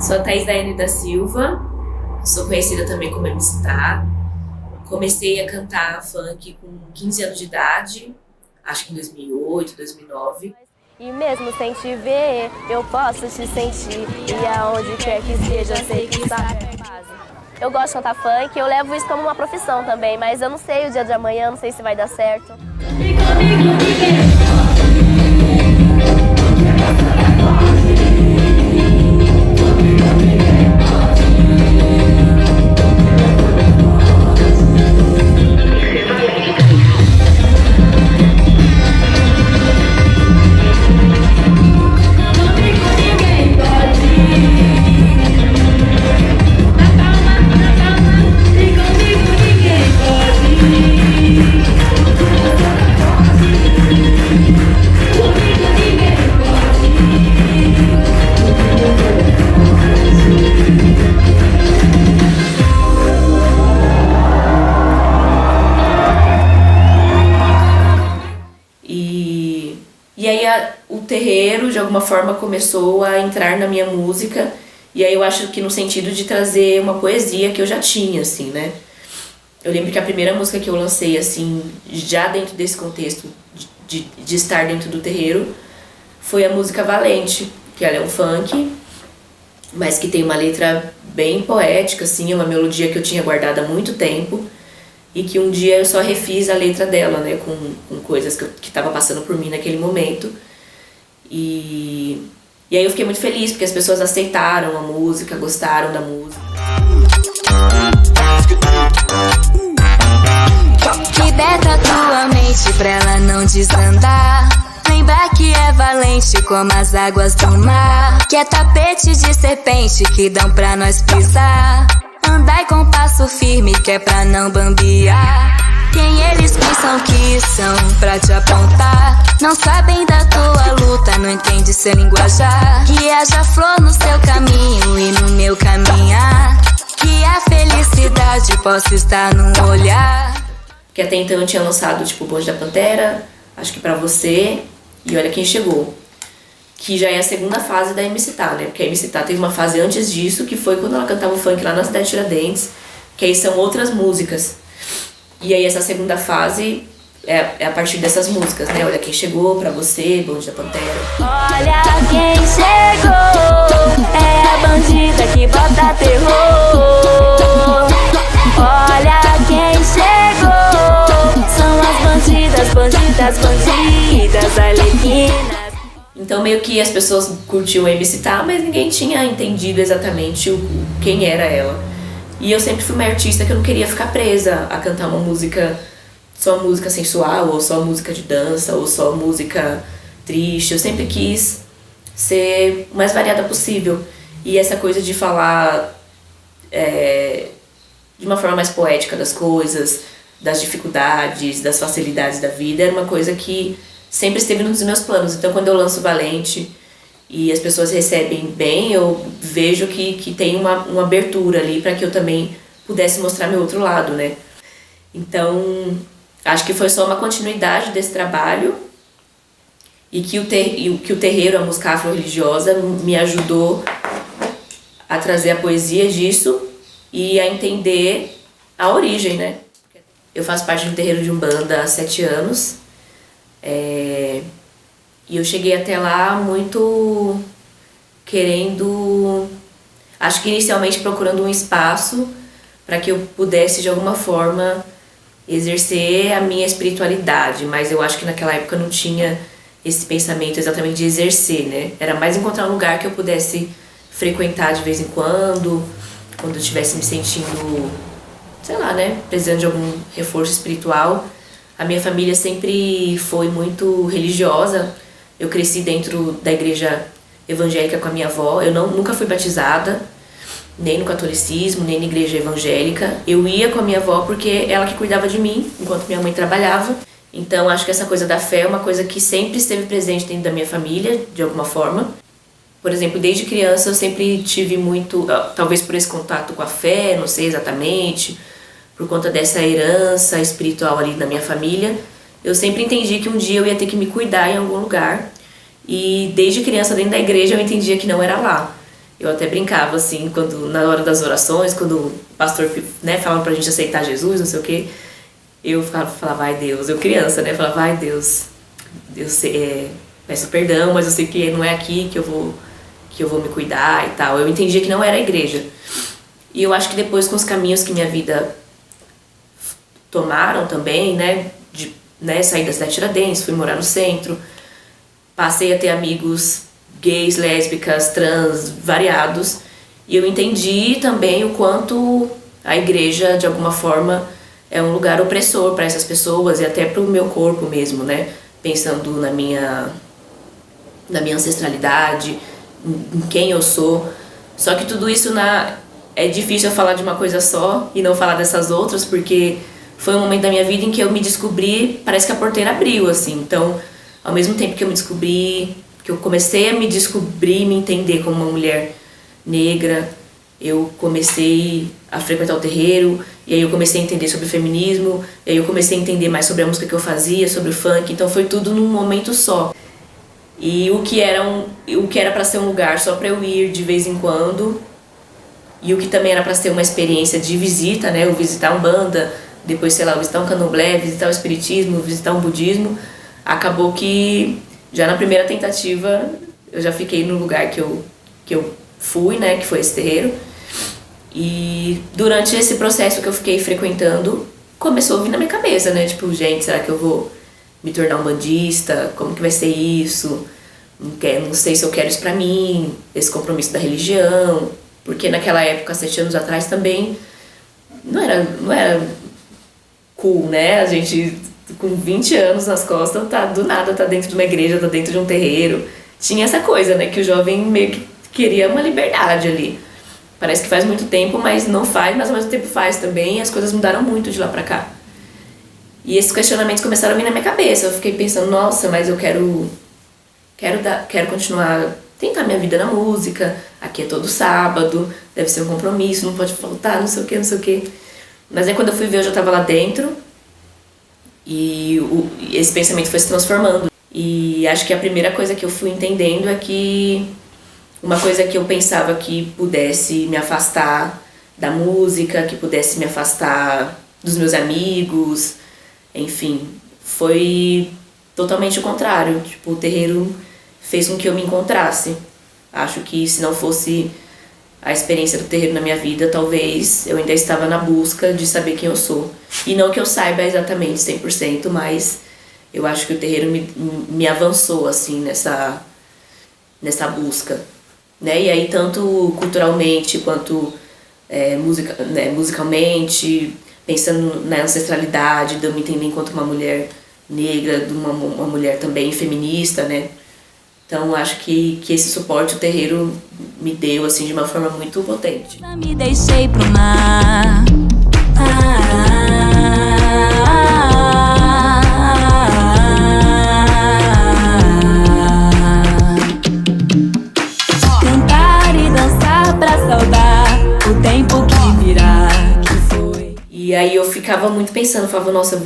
Sou a Thaís Daiane da Silva, sou conhecida também como MC Tá. Comecei a cantar funk com 15 anos de idade, acho que em 2008, 2009. E mesmo sem te ver, eu posso te sentir. E aonde quer que seja, eu sei que sabe a base. Eu gosto de cantar funk, eu levo isso como uma profissão também, mas eu não sei o dia de amanhã, não sei se vai dar certo. E aí o terreiro, de alguma forma, começou a entrar na minha música. E aí eu acho que no sentido de trazer uma poesia que eu já tinha, assim, né? Eu lembro que a primeira música que eu lancei, assim, já dentro desse contexto de estar dentro do terreiro, foi a música Valente, que ela é um funk, mas que tem uma letra bem poética, assim, é uma melodia que eu tinha guardado há muito tempo. E que um dia eu só refiz a letra dela, né, com coisas que tava passando por mim naquele momento. E aí eu fiquei muito feliz, porque as pessoas aceitaram a música, gostaram da música. Liberta tua mente pra ela não desandar. Lembra que é valente como as águas do mar, que é tapete de serpente que dão pra nós pisar. Andai com passo firme que é pra não bambear. Quem eles pensam que são pra te apontar? Não sabem da tua luta, não entende seu linguajar. Que haja flor no seu caminho e no meu caminhar. Que a felicidade possa estar no olhar. Que até então eu tinha lançado tipo o Bonde da Pantera, acho que Pra Você, e Olha Quem Chegou. Que já é a segunda fase da MC Tá, né? Porque a MC Tá teve uma fase antes disso, que foi quando ela cantava o funk lá na cidade de Tiradentes, que aí são outras músicas. E aí essa segunda fase é a partir dessas músicas, né? Olha Quem Chegou, Pra Você, Bonde da Pantera. Olha quem chegou, é a bandida que bota terror. Olha quem chegou, são as bandidas, bandidas, bandidas, arlequinas. Então meio que as pessoas curtiam a MC Tá, mas ninguém tinha entendido exatamente quem era ela. E eu sempre fui uma artista que eu não queria ficar presa a cantar uma música, só música sensual, ou só música de dança, ou só música triste. Eu sempre quis ser o mais variada possível. E essa coisa de falar de uma forma mais poética das coisas, das dificuldades, das facilidades da vida, era uma coisa que sempre esteve nos meus planos. Então quando eu lanço Valente e as pessoas recebem bem, eu vejo que tem uma abertura ali para que eu também pudesse mostrar meu outro lado, né? Então acho que foi só uma continuidade desse trabalho e que o terreiro, a música afro-religiosa, me ajudou a trazer a poesia disso e a entender a origem, né? Eu faço parte de um terreiro de Umbanda há 7 anos. E eu cheguei até lá muito querendo, acho que inicialmente procurando um espaço para que eu pudesse de alguma forma exercer a minha espiritualidade, mas eu acho que naquela época não tinha esse pensamento exatamente de exercer, né? Era mais encontrar um lugar que eu pudesse frequentar de vez em quando eu estivesse me sentindo, sei lá, né, precisando de algum reforço espiritual. A minha família sempre foi muito religiosa. Eu cresci dentro da igreja evangélica com a minha avó. Eu nunca fui batizada, nem no catolicismo, nem na igreja evangélica. Eu ia com a minha avó porque ela que cuidava de mim, enquanto minha mãe trabalhava. Então acho que essa coisa da fé é uma coisa que sempre esteve presente dentro da minha família, de alguma forma. Por exemplo, desde criança eu sempre tive muito, talvez por esse contato com a fé, não sei exatamente, por conta dessa herança espiritual ali da minha família, eu sempre entendi que um dia eu ia ter que me cuidar em algum lugar. E desde criança, dentro da igreja, eu entendia que não era lá. Eu até brincava, assim, quando, na hora das orações, quando o pastor, né, falava pra gente aceitar Jesus, não sei o quê, eu falava, ai Deus, eu criança, né, falava, ai Deus, peço perdão, mas eu sei que não é aqui que eu vou me cuidar e tal. Eu entendia que não era a igreja. E eu acho que depois, com os caminhos que minha vida tomaram também, né, saí da cidade de Tiradentes, fui morar no centro, passei a ter amigos gays, lésbicas, trans, variados, e eu entendi também o quanto a igreja, de alguma forma, é um lugar opressor para essas pessoas e até para o meu corpo mesmo, né, pensando na minha ancestralidade, em quem eu sou. Só que tudo isso é difícil eu falar de uma coisa só e não falar dessas outras, porque foi um momento da minha vida em que eu me descobri, parece que a porteira abriu, assim. Então, ao mesmo tempo que eu me descobri, que eu comecei a me descobrir, me entender como uma mulher negra, eu comecei a frequentar o terreiro, e aí eu comecei a entender sobre o feminismo, e aí eu comecei a entender mais sobre a música que eu fazia, sobre o funk. Então foi tudo num momento só. E o que era para ser um lugar só para eu ir de vez em quando, e o que também era para ser uma experiência de visita, né, eu visitar Umbanda, depois, sei lá, visitar um candomblé, visitar o espiritismo, visitar um budismo, acabou que já na primeira tentativa eu já fiquei no lugar que eu fui, né, que foi esse terreiro. E durante esse processo que eu fiquei frequentando, começou a vir na minha cabeça, né, tipo, gente, será que eu vou me tornar umbandista? Como que vai ser isso? Não sei se eu quero isso pra mim, esse compromisso da religião, porque naquela época, 7 anos atrás, também não era cool, né? A gente, com 20 anos nas costas, do nada tá dentro de uma igreja, tá dentro de um terreiro. Tinha essa coisa, né? Que o jovem meio que queria uma liberdade ali. Parece que faz muito tempo, mas não faz, mas ao mesmo tempo faz também, e as coisas mudaram muito de lá pra cá. E esses questionamentos começaram a vir na minha cabeça. Eu fiquei pensando, nossa, mas eu quero continuar, tentar minha vida na música. Aqui é todo sábado, deve ser um compromisso, não pode faltar, não sei o que. Mas aí quando eu fui ver, eu já estava lá dentro. E esse pensamento foi se transformando. E acho que a primeira coisa que eu fui entendendo é que uma coisa que eu pensava que pudesse me afastar da música, que pudesse me afastar dos meus amigos, enfim, foi totalmente o contrário. Tipo, o terreiro fez com que eu me encontrasse. Acho que se não fosse a experiência do terreiro na minha vida, talvez eu ainda estava na busca de saber quem eu sou. E não que eu saiba exatamente 100%, mas eu acho que o terreiro me avançou, assim, nessa busca, né? E aí, tanto culturalmente quanto musicalmente, pensando na ancestralidade, de eu me entender enquanto uma mulher negra, de uma mulher também feminista, né? Então, acho que esse suporte o terreiro me deu, assim, de uma forma muito potente. Me deixei pro mar. Cantar e dançar pra saudar o tempo que virá, que foi. E aí eu ficava muito pensando, falava, nossa,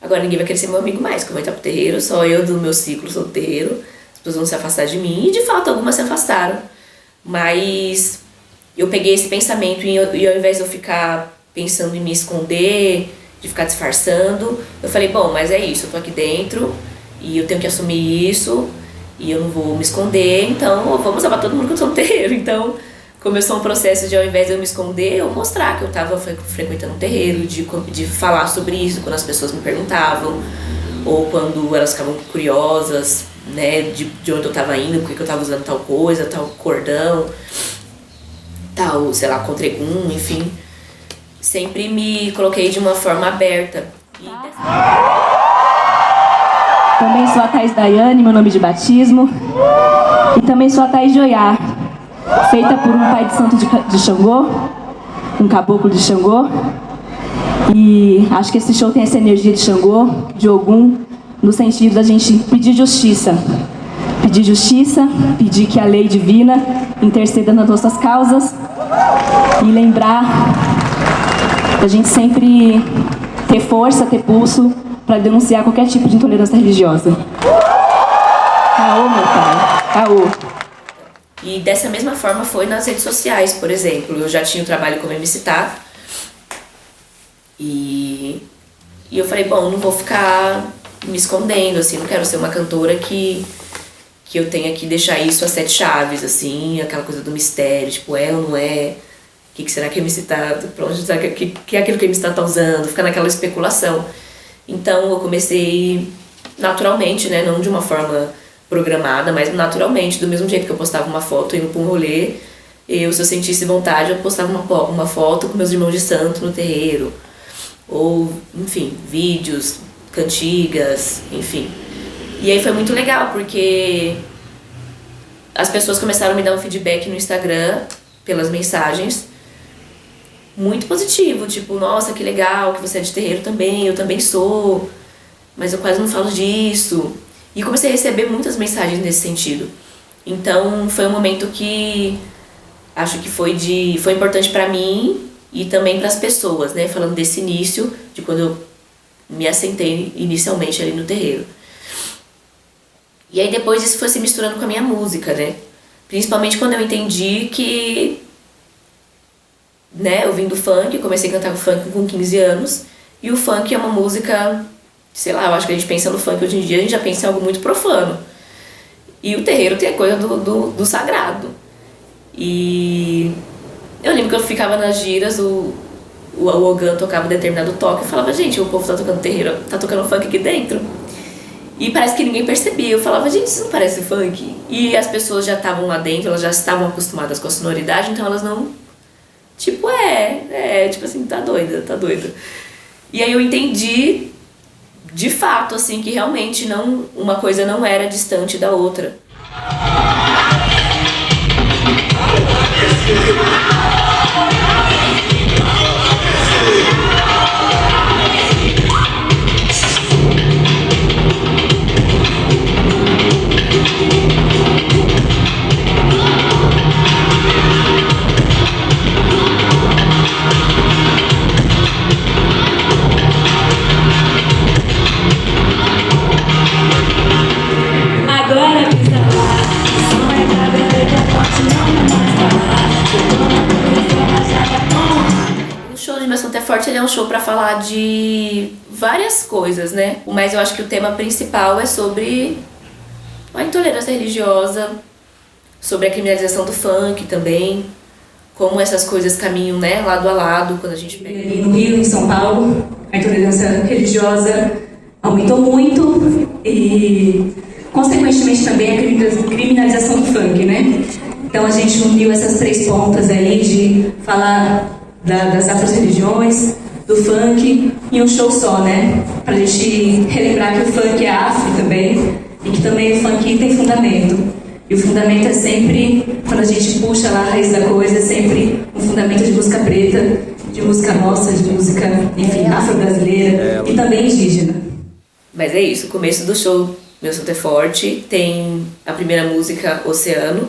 agora ninguém vai querer ser meu amigo mais, que eu vou entrar pro terreiro, só eu do meu ciclo sou do terreiro, as pessoas vão se afastar de mim, e de fato algumas se afastaram. Mas eu peguei esse pensamento e ao invés de eu ficar pensando em me esconder, de ficar disfarçando, eu falei, bom, mas é isso, eu tô aqui dentro e eu tenho que assumir isso e eu não vou me esconder, então vamos levar todo mundo que eu tô no terreiro. Então começou um processo de, ao invés de eu me esconder, eu mostrar que eu estava frequentando um terreiro, de falar sobre isso quando as pessoas me perguntavam, ou quando elas ficavam curiosas, né, de onde eu estava indo, porque eu estava usando tal coisa, tal cordão, tal, sei lá, contregum, enfim. Sempre me coloquei de uma forma aberta. Também sou a Thaís Daiane, meu nome de batismo. E também sou a Thaís de Oiá, feita por um pai de santo de Xangô, um caboclo de Xangô. E acho que esse show tem essa energia de Xangô, de Ogum, no sentido da gente pedir justiça. Pedir justiça, pedir que a lei divina interceda nas nossas causas e lembrar da gente sempre ter força, ter pulso para denunciar qualquer tipo de intolerância religiosa. Caô, meu pai, caô. E dessa mesma forma foi nas redes sociais, por exemplo. Eu já tinha o trabalho como MC Tá. E eu falei, bom, não vou ficar me escondendo, assim, não quero ser uma cantora que eu tenha que deixar isso a 7 chaves, assim, aquela coisa do mistério, tipo, é ou não é, o que será que a MC Tá, pra onde será que é aquilo que a MC Tá usando, ficar naquela especulação. Então eu comecei naturalmente, né, não de uma forma programada, mas naturalmente, do mesmo jeito que eu postava uma foto indo pra um rolê, se eu sentisse vontade, eu postava uma foto com meus irmãos de santo no terreiro, ou, enfim, vídeos, cantigas, enfim. E aí foi muito legal, porque as pessoas começaram a me dar um feedback no Instagram, pelas mensagens, muito positivo, tipo, nossa, que legal que você é de terreiro também, eu também sou, mas eu quase não falo disso. E comecei a receber muitas mensagens nesse sentido. Então foi um momento que acho que foi importante pra mim e também para as pessoas, né? Falando desse início, de quando eu me assentei inicialmente ali no terreiro. E aí depois isso foi se misturando com a minha música, né? Principalmente quando eu entendi que, né, eu vim do funk, comecei a cantar o funk com 15 anos, e o funk é uma música, sei lá, eu acho que a gente pensa no funk hoje em dia, a gente já pensa em algo muito profano. E o terreiro tem a coisa do sagrado. E eu lembro que eu ficava nas giras, o Ogan tocava determinado toque, eu falava, gente, o povo tá tocando terreiro, tá tocando funk aqui dentro. E parece que ninguém percebia. Eu falava, gente, isso não parece funk? E as pessoas já estavam lá dentro, elas já estavam acostumadas com a sonoridade, então elas não... Tipo, tipo assim, tá doida. E aí eu entendi, de fato, assim, que realmente uma coisa não era distante da outra. Agora pisa lá, o som é pra beber, que é forte, não O show de Meu Santo é Forte, ele é um show pra falar de várias coisas, né? Mas eu acho que o tema principal é sobre a intolerância religiosa, sobre a criminalização do funk também, como essas coisas caminham, né, lado a lado quando a gente pega. No Rio, em São Paulo, a intolerância religiosa aumentou muito e, consequentemente, também a criminalização do funk, né? Então a gente uniu essas 3 pontas aí de falar das afro-religiões, do funk em um show só, né? Pra gente relembrar que o funk é afro também e que também o funk tem fundamento. E o fundamento é sempre, quando a gente puxa lá a raiz da coisa, é sempre um fundamento de música preta, de música nossa, de música, enfim, afro-brasileira e também indígena. Mas é isso, o começo do show Meu Santo é Forte tem a primeira música, Oceano.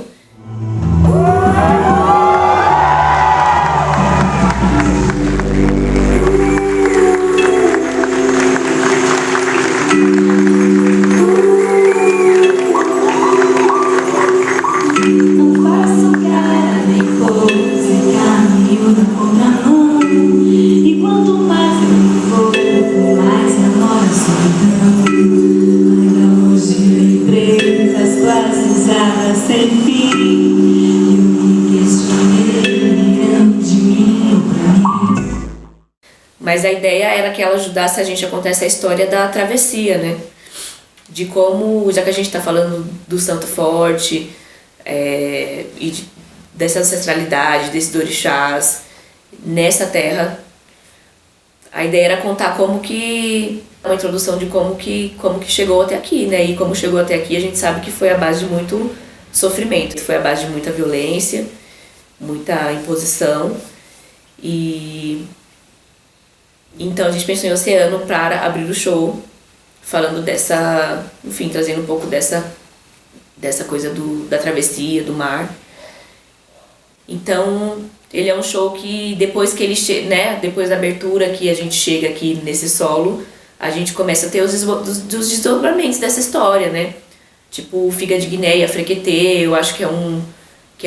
Mas a ideia era que ela ajudasse a gente a contar essa história da travessia, né? De como, já que a gente está falando do Santo Forte dessa ancestralidade, desses orixás, nessa terra, a ideia era contar como que... uma introdução de como que chegou até aqui, né? E como chegou até aqui, a gente sabe que foi a base de muito sofrimento, foi a base de muita violência, muita imposição. E então a gente pensou em Oceano para abrir o show, falando dessa, enfim, trazendo um pouco dessa coisa da travessia, do mar. Então, ele é um show que depois que ele né, depois da abertura que a gente chega aqui nesse solo, a gente começa a ter os desdobramentos dessa história, né? Tipo, Figa de Guiné, Frequetê, eu acho que é que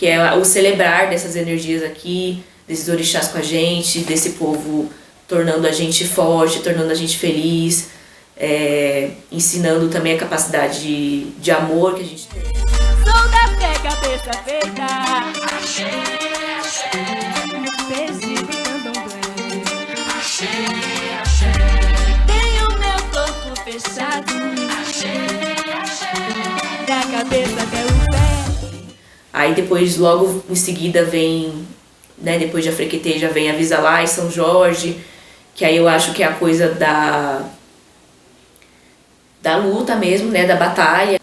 é o celebrar dessas energias aqui, desses orixás com a gente, desse povo tornando a gente forte, tornando a gente feliz, ensinando também a capacidade de amor que a gente tem. Sou da fé, cabeça feita. Axé, axé. Peixe do candomblé. Axé, axé. Tenho meu corpo fechado. Axé, axé. Da cabeça até o pé. Aí depois, logo em seguida, vem, né, depois de Afrequetê, já vem Avisa Lá e São Jorge, que aí eu acho que é a coisa da luta mesmo, né, da batalha.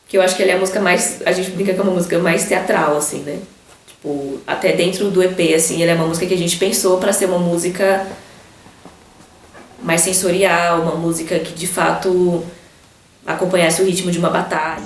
Que eu acho que ela é a música mais, a gente brinca que é uma música mais teatral, assim, né? Tipo, até dentro do EP, assim, ela é uma música que a gente pensou pra ser uma música mais sensorial, uma música que de fato acompanhasse o ritmo de uma batalha.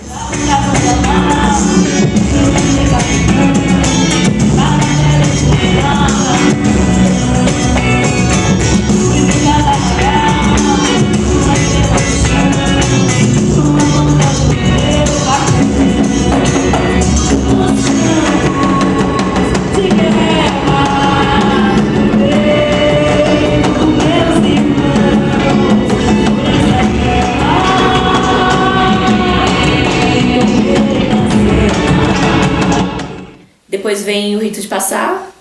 Depois vem o Rito de Passar,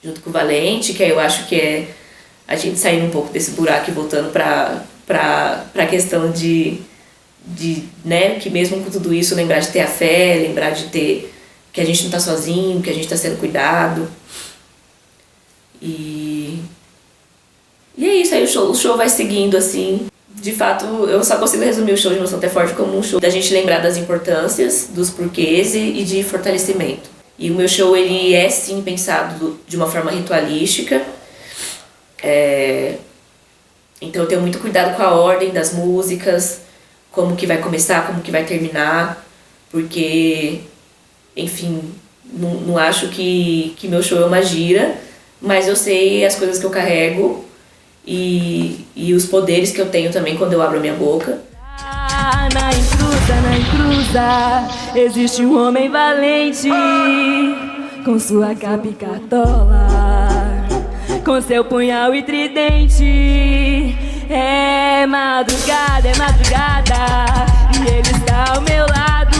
junto com o Valente, que aí eu acho que é a gente saindo um pouco desse buraco e voltando pra questão de, né, que mesmo com tudo isso, lembrar de ter a fé, lembrar de ter que a gente não tá sozinho, que a gente tá sendo cuidado. E é isso, aí o show vai seguindo assim. De fato, eu só consigo resumir o show de Meu Santo é Forte como um show da gente lembrar das importâncias, dos porquês e de fortalecimento. E o meu show, ele é sim pensado de uma forma ritualística. Então eu tenho muito cuidado com a ordem das músicas, como que vai começar, como que vai terminar, porque, enfim, não acho que meu show é uma gira, mas eu sei as coisas que eu carrego e os poderes que eu tenho também quando eu abro a minha boca. Na encruza, existe um homem valente, com sua capa e cartola, com seu punhal e tridente. É madrugada, e ele está ao meu lado.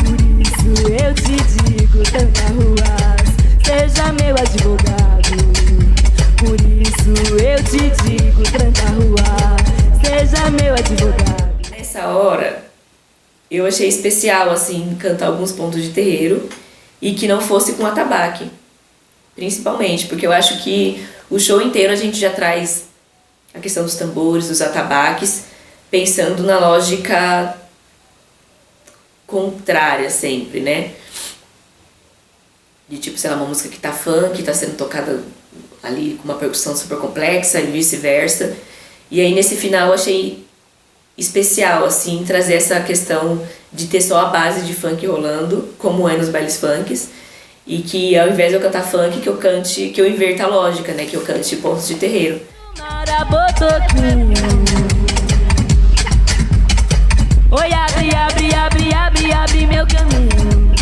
Por isso eu te digo, Tânia Ruas, seja meu advogado. Por isso eu te digo, Tânia Ruas, seja meu advogado. Nessa hora, eu achei especial, assim, cantar alguns pontos de terreiro e que não fosse com atabaque, principalmente, porque eu acho que o show inteiro a gente já traz a questão dos tambores, dos atabaques, pensando na lógica contrária sempre, né? De tipo, sei lá, uma música que tá funk, tá sendo tocada ali com uma percussão super complexa e vice-versa. E aí nesse final eu achei especial, assim, trazer essa questão de ter só a base de funk rolando, como é nos bailes funks, e que ao invés de eu cantar funk, que eu inverta a lógica, né? Que eu cante pontos de terreiro. Oi, abre meu caminho.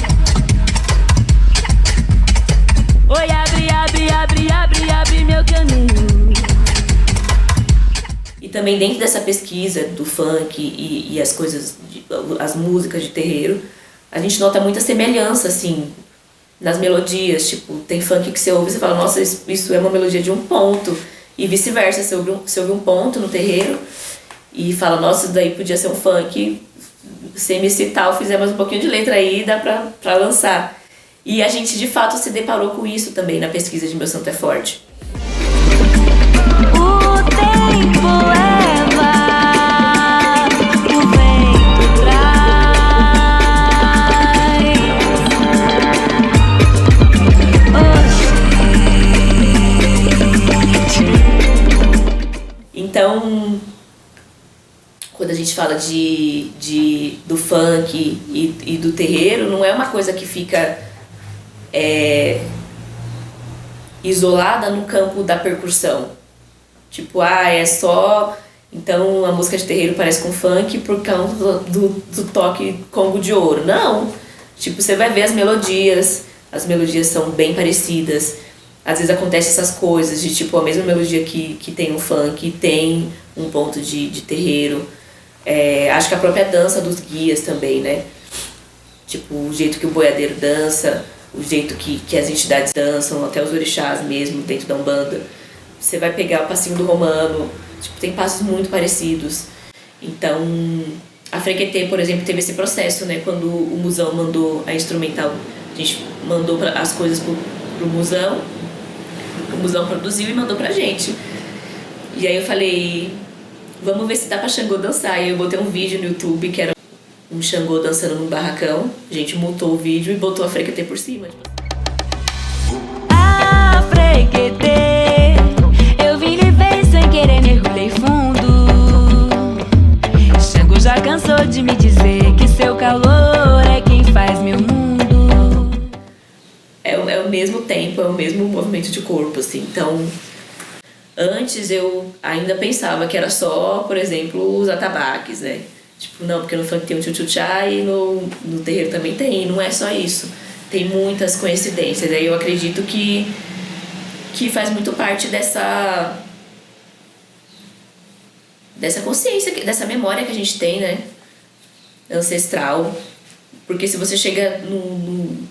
Oi, abre meu caminho. E também dentro dessa pesquisa do funk e as coisas, as músicas de terreiro, a gente nota muita semelhança, assim, nas melodias. Tipo, tem funk que você ouve e você fala, nossa, isso é uma melodia de um ponto. E vice-versa, você ouve um ponto no terreiro e fala, nossa, isso daí podia ser um funk, CMC tal, fizemos um pouquinho de letra aí, dá pra lançar. E a gente, de fato, se deparou com isso também na pesquisa de Meu Santo é Forte. O tempo leva, o vento traz. Então, quando a gente fala do funk e do terreiro, não é uma coisa que fica isolada no campo da percussão. Tipo, é só Então a música de terreiro parece com funk por causa do toque Congo de Ouro. Não! Tipo, você vai ver as melodias são bem parecidas. Às vezes acontece essas coisas de tipo, a mesma melodia que tem um funk, tem um ponto de terreiro. Acho que a própria dança dos guias também, né? Tipo, o jeito que o boiadeiro dança, o jeito que as entidades dançam, até os orixás mesmo, dentro da Umbanda. Você vai pegar o passinho do romano, tipo, tem passos muito parecidos. Então, a Frequetê, por exemplo, teve esse processo, né? Quando o Musão mandou a instrumental, a gente mandou as coisas pro Musão, o Musão produziu e mandou pra gente. E aí eu falei, vamos ver se dá pra Xangô dançar. E eu botei um vídeo no YouTube que era um Xangô dançando num barracão. A gente mutou o vídeo e botou a Frequetê por cima. A Frequetê, eu vim lhe ver sem querer, mergulhei fundo. Xangô já cansou de me dizer que seu calor é quem faz meu mundo. É o mesmo tempo, é o mesmo movimento de corpo, assim. Então, antes eu ainda pensava que era só, por exemplo, os atabaques, né? Tipo, não, porque no funk tem o tchutchá e no terreiro também tem. Não é só isso. Tem muitas coincidências. Aí eu acredito que faz muito parte dessa consciência, dessa memória que a gente tem, né? Ancestral. Porque se você chega num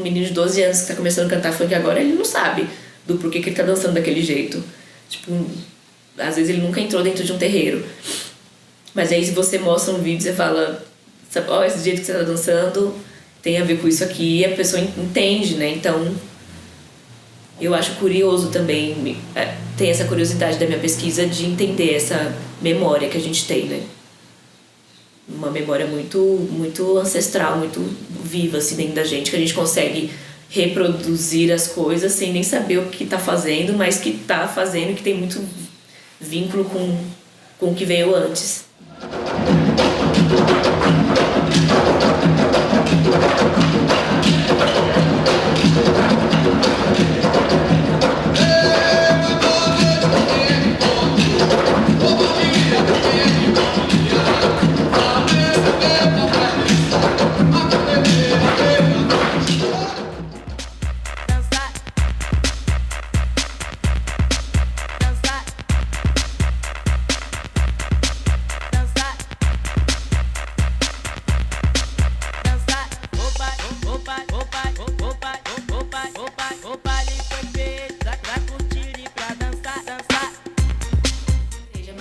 menino de 12 anos que tá começando a cantar funk agora, ele não sabe do porquê que ele tá dançando daquele jeito. Tipo, às vezes ele nunca entrou dentro de um terreiro. Mas aí se você mostra um vídeo, você fala, ó, esse jeito que você tá dançando tem a ver com isso aqui, e a pessoa entende, né? Então, eu acho curioso também, tem essa curiosidade da minha pesquisa de entender essa memória que a gente tem, né? Uma memória muito, muito ancestral, muito viva, assim, dentro da gente, que a gente consegue reproduzir as coisas sem nem saber o que tá fazendo, mas que tá fazendo, que tem muito vínculo com o que veio antes.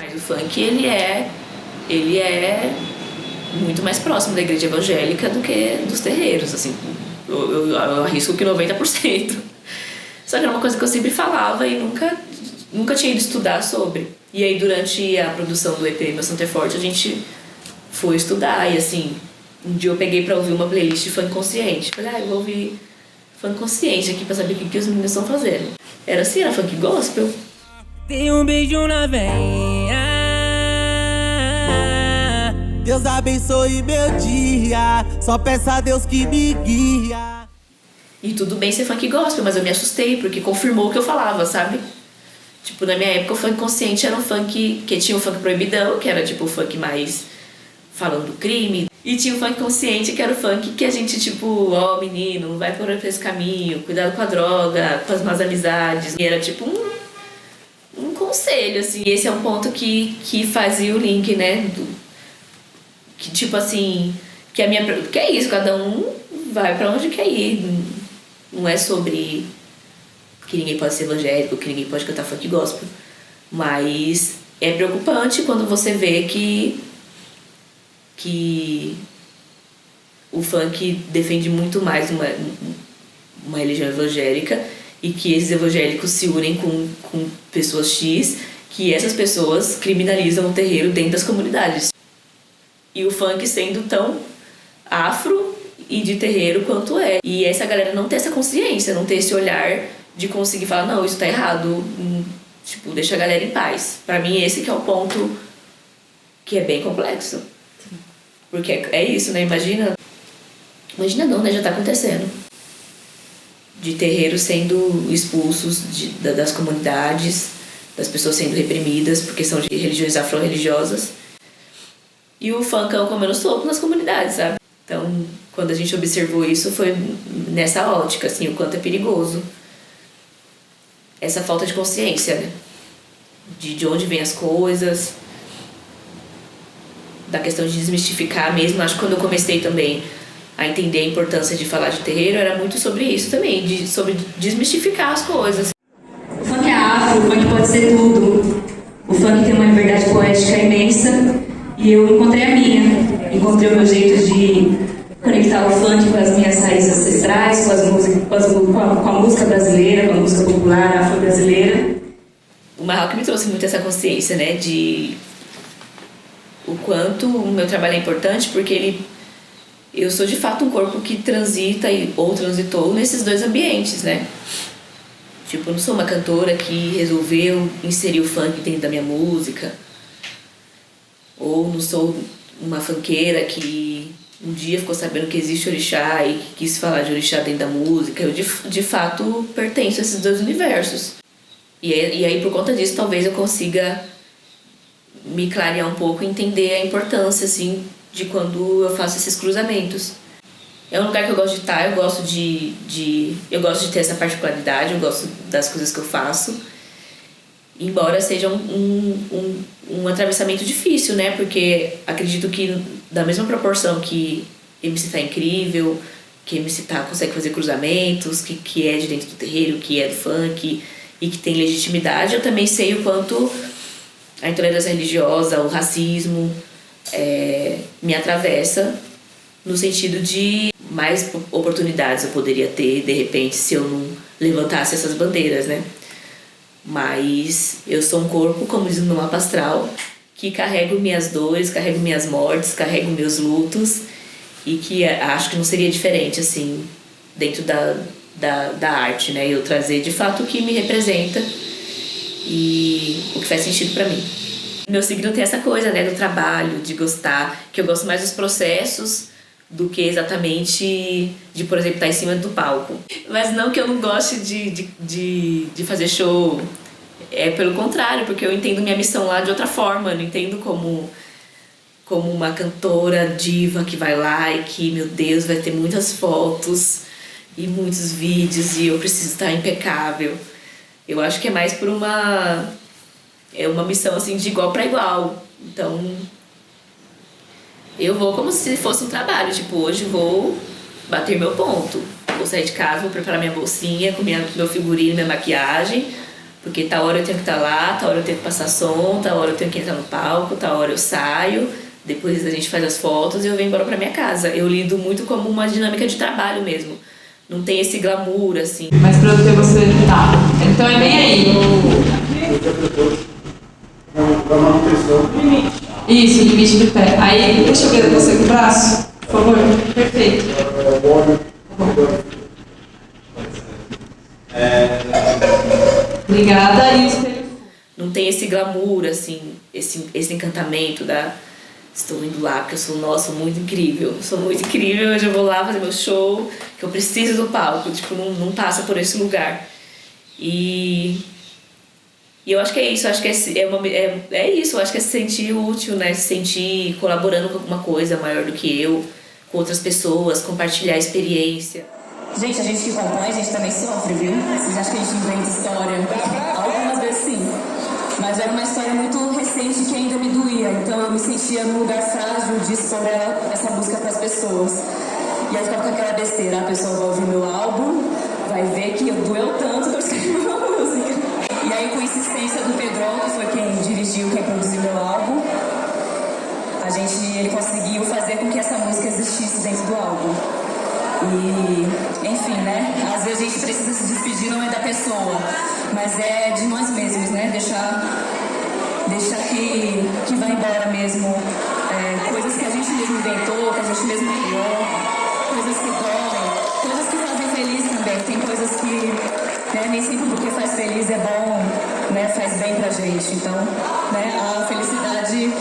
O funk, ele é muito mais próximo da igreja evangélica do que dos terreiros, assim, eu arrisco que 90%. Só que era uma coisa que eu sempre falava e nunca tinha ido estudar sobre. E aí durante a produção do EP Meu Santo é Forte, a gente foi estudar e assim, um dia eu peguei pra ouvir uma playlist de funk consciente. Falei, eu vou ouvir funk consciente aqui pra saber o que os meninos estão fazendo. Era assim, era funk gospel. Tem um beijo na veia. Deus abençoe meu dia. Só peça a Deus que me guia. E tudo bem ser funk gospel, mas eu me assustei porque confirmou o que eu falava, sabe? Tipo, na minha época o funk consciente era um funk que tinha o funk proibidão, que era tipo o funk mais falando do crime. E tinha o funk consciente, que era o funk que a gente, tipo, ó, menino, não vai por esse caminho, cuidado com a droga, com as más amizades. E era tipo um conselho, assim. E esse é um ponto que fazia o link, né? Que tipo assim, que é isso, cada um vai pra onde quer ir. Não é sobre que ninguém pode ser evangélico, que ninguém pode cantar funk gospel. Mas é preocupante quando você vê que o funk defende muito mais uma religião evangélica e que esses evangélicos se unem com pessoas X, que essas pessoas criminalizam o terreiro dentro das comunidades. E o funk sendo tão afro e de terreiro quanto é. E essa galera não ter essa consciência, não ter esse olhar de conseguir falar, não, isso tá errado, tipo, deixa a galera em paz. Pra mim esse que é o ponto que é bem complexo. Porque é isso, né? Imagina não, né? Já tá acontecendo. De terreiros sendo expulsos das comunidades, das pessoas sendo reprimidas por questão de religiões afro-religiosas. E o funk é o comendo solto nas comunidades, sabe? Então, quando a gente observou isso, foi nessa ótica, assim, o quanto é perigoso essa falta de consciência, né? De onde vêm as coisas, da questão de desmistificar mesmo. Acho que quando eu comecei também a entender a importância de falar de terreiro, era muito sobre isso também, sobre desmistificar as coisas. O funk é afro, o funk pode ser tudo. O funk tem uma liberdade poética imensa e eu encontrei a minha. Encontrei o meu jeito de conectar o funk com as minhas raízes ancestrais, com a música brasileira, com a música popular afro-brasileira. O Marroco me trouxe muito essa consciência, né, de o quanto o meu trabalho é importante, porque eu sou de fato um corpo que transita ou transitou nesses dois ambientes, né? Tipo, eu não sou uma cantora que resolveu inserir o funk dentro da minha música, ou não sou uma funkeira que um dia ficou sabendo que existe orixá e quis falar de orixá dentro da música. Eu de fato pertenço a esses dois universos. E aí, por conta disso, talvez eu consiga me clarear um pouco e entender a importância, assim, de quando eu faço esses cruzamentos. É um lugar que eu gosto de estar, eu gosto de ter essa particularidade, eu gosto das coisas que eu faço. Embora seja um atravessamento difícil, né? Porque acredito que da mesma proporção que MC Tá incrível, que MC Tá consegue fazer cruzamentos, que é de dentro do terreiro, que é do funk e que tem legitimidade, eu também sei o quanto a intolerância religiosa, o racismo me atravessa, no sentido de mais oportunidades eu poderia ter, de repente, se eu não levantasse essas bandeiras, né? Mas eu sou um corpo, como diz no mapa astral, que carrego minhas dores, carrego minhas mortes, carrego meus lutos, e que acho que não seria diferente, assim, dentro da arte, né? Eu trazer de fato o que me representa e o que faz sentido pra mim. Meu signo tem essa coisa, né, do trabalho, de gostar, que eu gosto mais dos processos do que exatamente de, por exemplo, estar em cima do palco. Mas não que eu não goste de fazer show, pelo contrário, porque eu entendo minha missão lá de outra forma, eu não entendo como uma cantora diva que vai lá e que, meu Deus, vai ter muitas fotos e muitos vídeos e eu preciso estar impecável. Eu acho que é mais por uma missão, assim, de igual para igual. Então, eu vou como se fosse um trabalho. Tipo, hoje vou bater meu ponto. Vou sair de casa, vou preparar minha bolsinha com meu figurino, minha maquiagem. Porque tal hora eu tenho que estar lá, tal hora eu tenho que passar som, tal hora eu tenho que entrar no palco, tal hora eu saio. Depois a gente faz as fotos e eu venho embora pra minha casa. Eu lido muito como uma dinâmica de trabalho mesmo. Não tem esse glamour, assim. Mas pra ter você... Tá. Então é bem aí. Pra manutenção. Isso, limite do pé. Aí, deixa eu ver você com o braço, por favor. Perfeito. Obrigada. E o espelho? Não tem esse glamour, assim, esse encantamento da... Estou indo lá porque eu sou, nossa, muito incrível. Sou muito incrível, hoje eu vou lá fazer meu show, que eu preciso do palco. Tipo, não passa por esse lugar. E eu acho que é isso, acho que é isso, eu acho que é se sentir útil, né? Se sentir colaborando com alguma coisa maior do que eu, com outras pessoas, compartilhar a experiência. Gente, a gente que compõe, a gente também sofre, viu? Vocês acham que a gente inventa história? Algumas vezes sim. Mas era uma história muito recente que ainda me doía. Então eu me sentia num lugar frágil de expor essa música para as pessoas. E aí ficava com aquela besteira, a pessoa vai ouvir meu álbum, vai ver que doeu tanto que eu escrevi uma música. E aí, com insistência do Pedro, que foi quem dirigiu, quem produziu meu álbum, ele conseguiu fazer com que essa música existisse dentro do álbum. E, enfim, né? Às vezes a gente precisa se despedir, não é da pessoa, mas é de nós mesmos, né? Deixar que vai embora mesmo. Coisas que a gente mesmo inventou, que a gente mesmo criou, coisas que doem, coisas que fazem feliz também. Tem coisas que, né, nem sempre porque faz feliz é bom, né? Faz bem pra gente. Então, né, a felicidade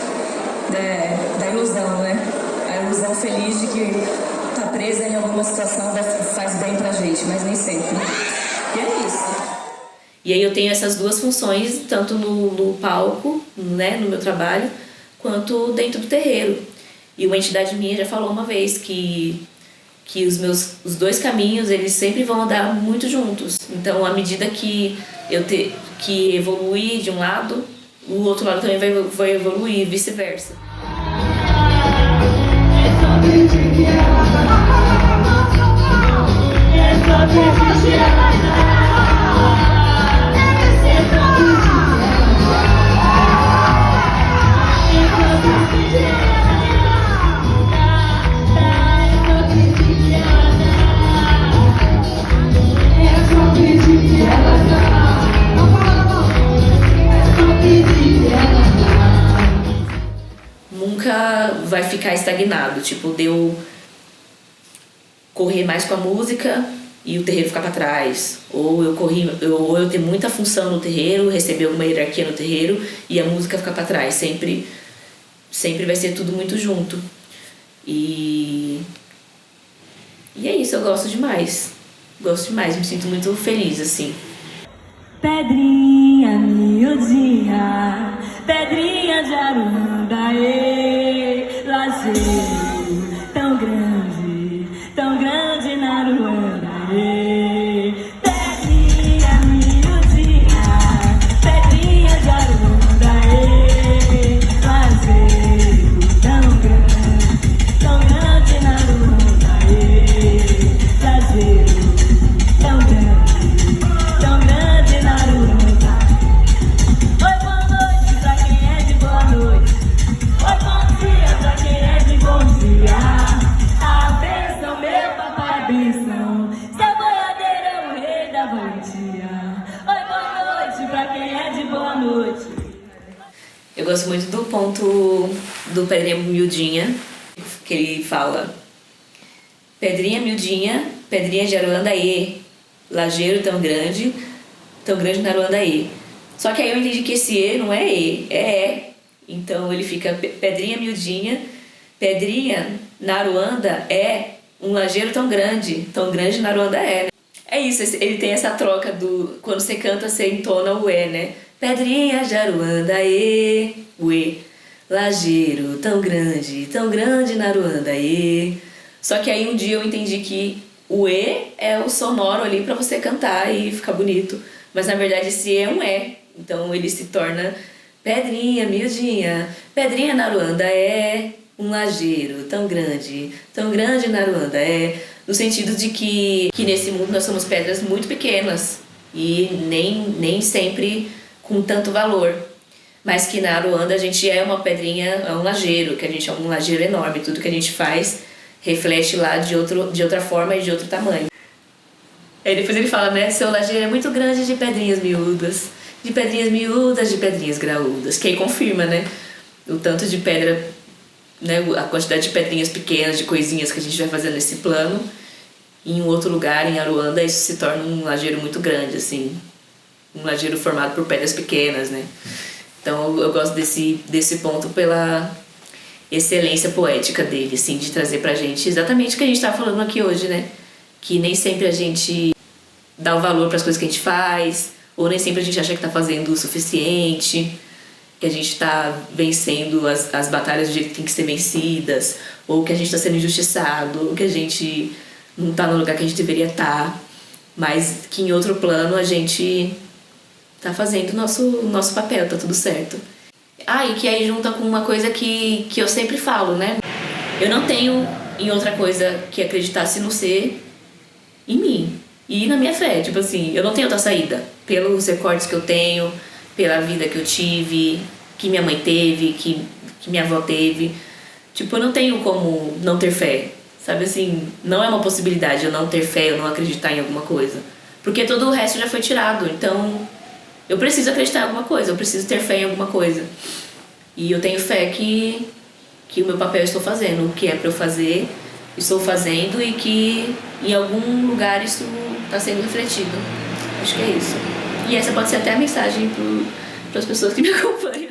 da ilusão, né? A ilusão feliz de que tá presa em alguma situação faz bem pra gente, mas nem sempre. E é isso. E aí eu tenho essas duas funções, tanto no palco, né, no meu trabalho, quanto dentro do terreiro. E uma entidade minha já falou uma vez que os dois caminhos, eles sempre vão andar muito juntos. Então, à medida que que evolui de um lado, o outro lado também vai evoluir, e vice-versa. Nunca vai ficar estagnado, tipo, de eu correr mais com a música e o terreiro ficar para trás, ou eu ter muita função no terreiro, receber alguma hierarquia no terreiro e a música ficar para trás. Sempre vai ser tudo muito junto. E é isso, eu gosto demais, me sinto muito feliz, assim. Pedrinha miudinha, pedrinha de Aruandaê, lajeiro tão grande na Aruandaê. Pedrinha miudinha, pedrinha de Aruandaê, lajeiro tão grande na Aruandaê, lajeiro tão grande na Aruanda. Oi, boa noite pra quem é de boa noite. Oi, bom dia pra quem é de bom dia. A bênção, meu papai, bênção. Seu boiadeiro é o rei da valentia. Oi, boa noite pra quem é de boa noite. Eu gosto muito do ponto do Pedrinha Miudinha, que ele fala: Pedrinha miudinha, pedrinha de Aruandaê, lajeiro tão grande na Aruandaê. Só que aí eu entendi que esse E não é E, é E. Então ele fica pedrinha miudinha, pedrinha na Aruanda é um lajeiro tão grande na Aruanda é. Né? É isso, ele tem essa troca do... Quando você canta, você entona o E, né? Pedrinha de Aruandaê, o E. Lajeiro tão grande na Aruandaê. Só que aí um dia eu entendi que o E é o sonoro ali pra você cantar e ficar bonito. Mas na verdade esse E é um E. Então ele se torna pedrinha miudinha, pedrinha na Aruanda é um lajeiro tão grande na Aruanda é. No sentido de que nesse mundo nós somos pedras muito pequenas e nem sempre com tanto valor. Mas que na Aruanda a gente é uma pedrinha, é um lajeiro, que a gente é um lajeiro enorme. Tudo que a gente faz reflete lá de outra forma e de outro tamanho. Aí depois ele fala, né, seu lajeiro é muito grande de pedrinhas miúdas, de pedrinhas graúdas. Que aí confirma, né, o tanto de pedra, né, a quantidade de pedrinhas pequenas, de coisinhas que a gente vai fazendo nesse plano. Em um outro lugar, em Aruanda, isso se torna um lajeiro muito grande, assim. Um lajeiro formado por pedras pequenas, né. Então eu gosto desse ponto pela excelência poética dele, assim, de trazer pra gente exatamente o que a gente tá falando aqui hoje, né. Que nem sempre a gente dá o valor para as coisas que a gente faz, ou nem sempre a gente acha que tá fazendo o suficiente, que a gente tá vencendo as batalhas do jeito que tem que ser vencidas, ou que a gente tá sendo injustiçado, ou que a gente não tá no lugar que a gente deveria estar, mas que em outro plano a gente tá fazendo o nosso papel, tá tudo certo. E que aí junta com uma coisa que eu sempre falo, né? Eu não tenho em outra coisa que acreditar se não ser em mim e na minha fé, tipo assim, eu não tenho outra saída pelos recortes que eu tenho, pela vida que eu tive, que minha mãe teve, que minha avó teve. Tipo, eu não tenho como não ter fé, sabe assim, não é uma possibilidade eu não ter fé, eu não acreditar em alguma coisa, porque todo o resto já foi tirado. Então eu preciso acreditar em alguma coisa, eu preciso ter fé em alguma coisa, e eu tenho fé que o meu papel eu estou fazendo, o que é para eu fazer estou fazendo, e que em algum lugar isso está sendo refletido. Acho que é isso. E essa pode ser até a mensagem para as pessoas que me acompanham.